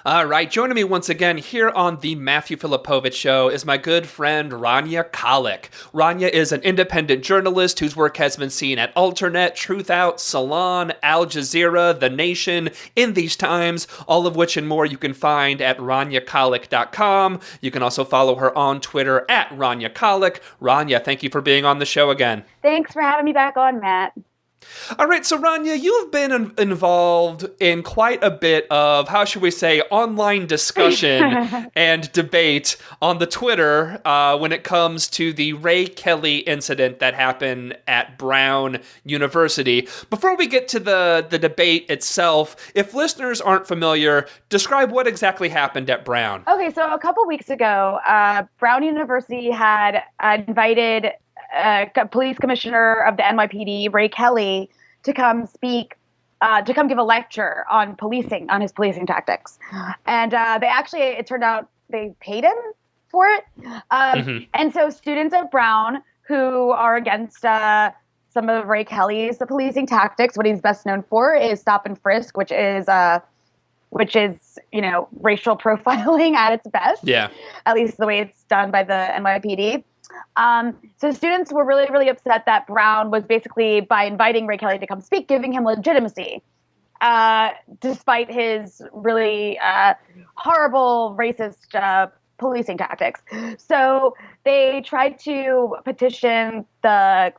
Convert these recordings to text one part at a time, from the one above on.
All right, joining me once again here on the Matthew Filipowicz Show is my good friend Rania Khalek. Rania is an independent journalist whose work has been seen at Alternet, Truth Out, Salon, Al Jazeera, The Nation, In These Times, all of which and more you can find at raniakhalek.com. You can also follow her on Twitter at Rania Khalek. Rania, thank you for being on the show again. Thanks for having me back on, Matt. All right, so Rania, you've been involved in quite a bit of, how should we say, online discussion and debate on the Twitter when it comes to the Ray Kelly incident that happened at Brown University. Before we get to the debate itself, if listeners aren't familiar, describe what exactly happened at Brown. Okay, so a couple weeks ago, Brown University had invited police commissioner of the NYPD, Ray Kelly, to come speak, to come give a lecture on policing, on his policing tactics. And they actually, it turned out they paid him for it. And so students at Brown who are against some of Ray Kelly's policing tactics, what he's best known for is stop-and-frisk, which is racial profiling at its best. Yeah. At least the way it's done by the NYPD. So students were really, really upset that Brown was basically, by inviting Ray Kelly to come speak, giving him legitimacy, despite his really horrible racist policing tactics. So they tried to petition the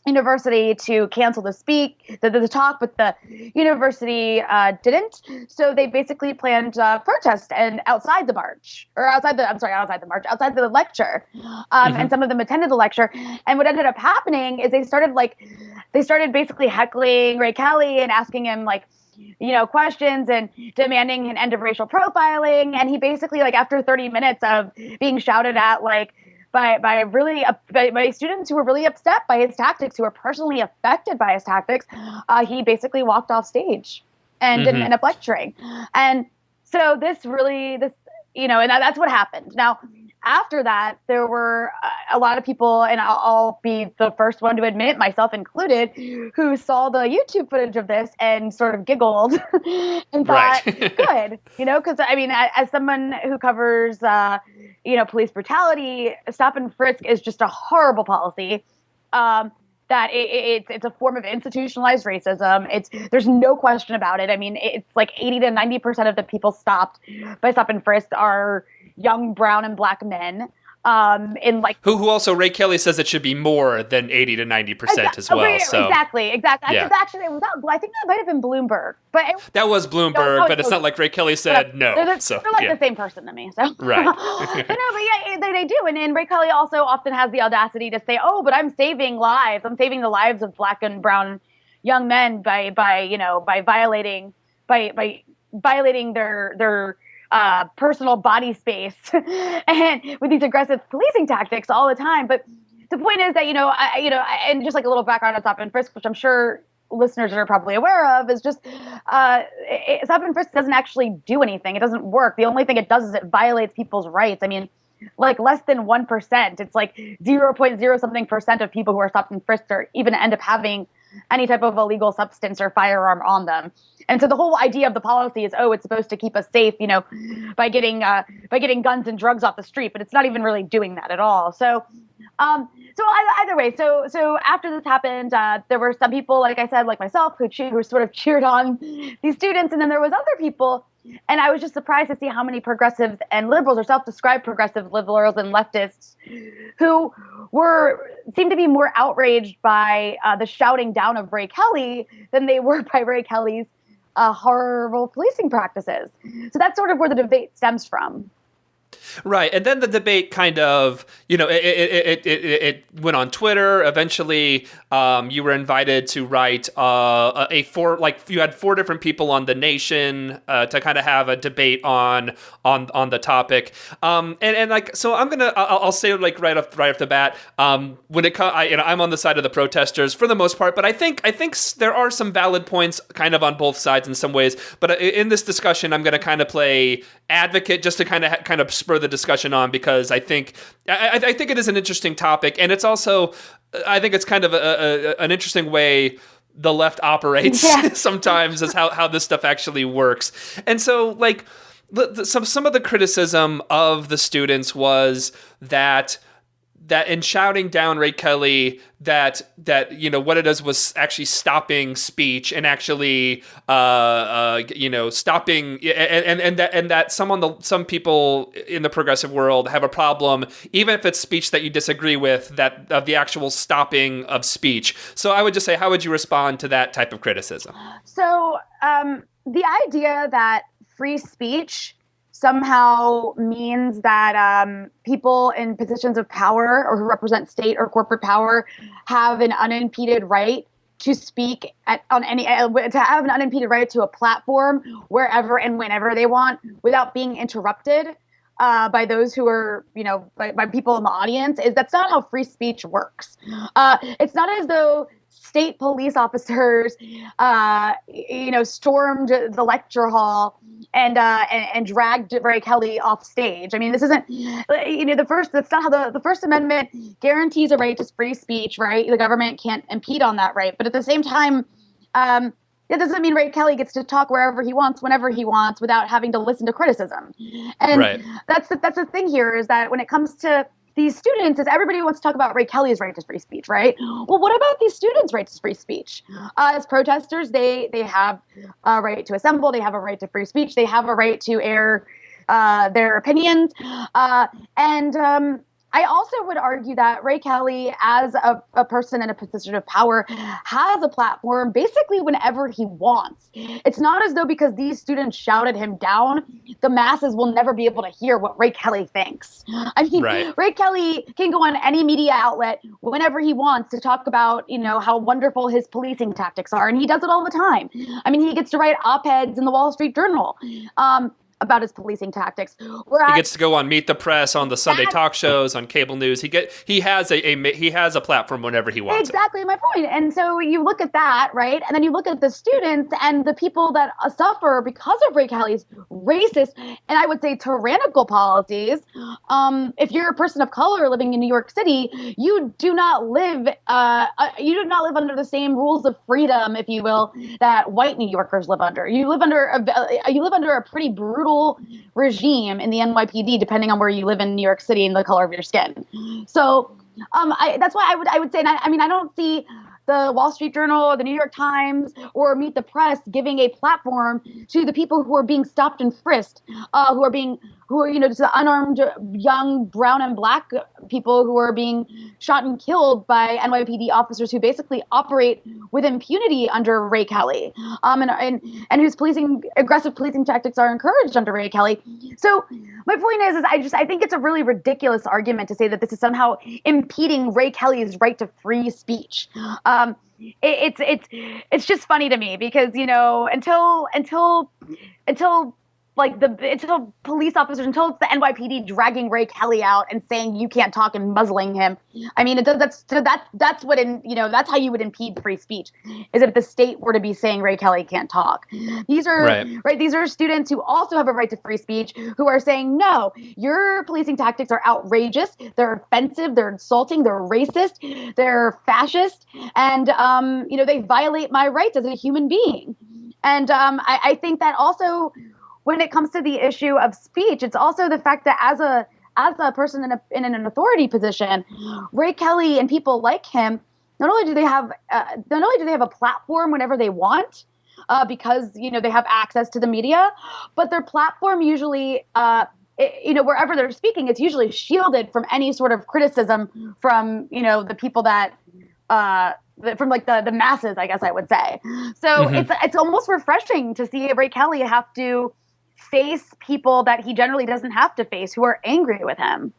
university to cancel the talk, but the university didn't. So they basically planned protest and outside the lecture. And some of them attended the lecture. And what ended up happening is they started basically heckling Ray Kelly and asking him questions and demanding an end of racial profiling. And he basically, after 30 minutes of being shouted at, by students who were really upset by his tactics, who were personally affected by his tactics, he basically walked off stage and didn't end up lecturing. And so that's what happened. Now, after that, there were a lot of people, and I'll be the first one to admit, myself included, who saw the YouTube footage of this and sort of giggled and thought, good, because as someone who covers, police brutality, stop and frisk is just a horrible policy. That it's a form of institutionalized racism. There's no question about it. It's like 80 to 90% of the people stopped by stop and frisk are young brown and black men. Who also Ray Kelly says it should be more than 80 to 90% as well. So exactly. Yeah. I think that might have been Bloomberg, but that was Bloomberg. But it's not like Ray Kelly said no. They're the same person to me. So right. They do. And Ray Kelly also often has the audacity to say, "Oh, but I'm saving lives. I'm saving the lives of black and brown young men by violating their personal body space and with these aggressive policing tactics all the time." But the point is that, and just like a little background on stop and frisk, which I'm sure listeners are probably aware of, is just stop and frisk doesn't actually do anything. It doesn't work. The only thing it does is it violates people's rights. Less than 1%. It's like 0.0 something percent of people who are stopped and frisked or even end up having any type of illegal substance or firearm on them. And so the whole idea of the policy is, it's supposed to keep us safe, by getting guns and drugs off the street, but it's not even really doing that at all. So either way, so after this happened, there were some people, like I said, like myself, who sort of cheered on these students, and then there was other people, and I was just surprised to see how many progressives and liberals, or self-described progressive liberals and leftists, who seemed to be more outraged by the shouting down of Ray Kelly than they were by Ray Kelly's horrible policing practices. So that's sort of where the debate stems from. Right, and then the debate kind of, it went on Twitter. Eventually, you were invited to write you had 4 different people on The Nation to kind of have a debate on the topic. So I'll say right off the bat, when it comes, I'm on the side of the protesters for the most part, but I think there are some valid points kind of on both sides in some ways. But in this discussion, I'm going to kind of play advocate just to kind of spur the discussion on, because I think it is an interesting topic, and it's also, I think it's kind of an interesting way the left operates sometimes, is how this stuff actually works. And so, some of the criticism of the students was that in shouting down Ray Kelly, that what it is was actually stopping speech and actually stopping, and that some people in the progressive world have a problem, even if it's speech that you disagree with, that of the actual stopping of speech. So I would just say, how would you respond to that type of criticism? So the idea that free speech somehow means that people in positions of power or who represent state or corporate power have an unimpeded right to speak to have an unimpeded right to a platform wherever and whenever they want without being interrupted by those who are, by people in the audience. That's not how free speech works. It's not as though state police officers, stormed the lecture hall and dragged Ray Kelly off stage. I mean, this isn't, that's not how the First Amendment guarantees a right to free speech, right? The government can't impede on that right. But at the same time, that doesn't mean Ray Kelly gets to talk wherever he wants, whenever he wants, without having to listen to criticism. And right. That's the thing here, is that when it comes to these students, is everybody wants to talk about Ray Kelly's right to free speech, right? Well, what about these students' right to free speech? As protesters, they have a right to assemble, they have a right to free speech, they have a right to air their opinions. I also would argue that Ray Kelly, as a person in a position of power, has a platform basically whenever he wants. It's not as though because these students shouted him down, the masses will never be able to hear what Ray Kelly thinks. I mean, right. Ray Kelly can go on any media outlet whenever he wants to talk about, how wonderful his policing tactics are. And he does it all the time. I mean, he gets to write op-eds in the Wall Street Journal about his policing tactics. Whereas, he gets to go on Meet the Press, on the Sunday talk shows, on cable news. He has a platform whenever he wants. Exactly my point. And so you look at that, right? And then you look at the students and the people that suffer because of Ray Kelly's racist and I would say tyrannical policies. If you're a person of color living in New York City, you do not live under the same rules of freedom, if you will, that white New Yorkers live under. You live under a pretty brutal regime in the NYPD, depending on where you live in New York City and the color of your skin. So that's why I would say, and I don't see the Wall Street Journal or the New York Times or Meet the Press giving a platform to the people who are being stopped and frisked, who are just the unarmed young brown and black people who are being shot and killed by NYPD officers who basically operate with impunity under Ray Kelly, and whose aggressive policing tactics are encouraged under Ray Kelly. So my point is I think it's a really ridiculous argument to say that this is somehow impeding Ray Kelly's right to free speech. It's just funny to me because until police officers, until it's the NYPD dragging Ray Kelly out and saying you can't talk and muzzling him. I mean, that's how you would impede free speech, is if the state were to be saying Ray Kelly can't talk. These are right. These are students who also have a right to free speech who are saying, no, your policing tactics are outrageous. They're offensive. They're insulting. They're racist. They're fascist. And, they violate my rights as a human being. And I think that also, when it comes to the issue of speech, it's also the fact that as a person in an authority position, Ray Kelly and people like him, not only do they have a platform whenever they want, because they have access to the media, but their platform usually, wherever they're speaking, it's usually shielded from any sort of criticism from the people that. From the masses, I guess I would say. So it's almost refreshing to see Ray Kelly have to face people that he generally doesn't have to face, who are angry with him.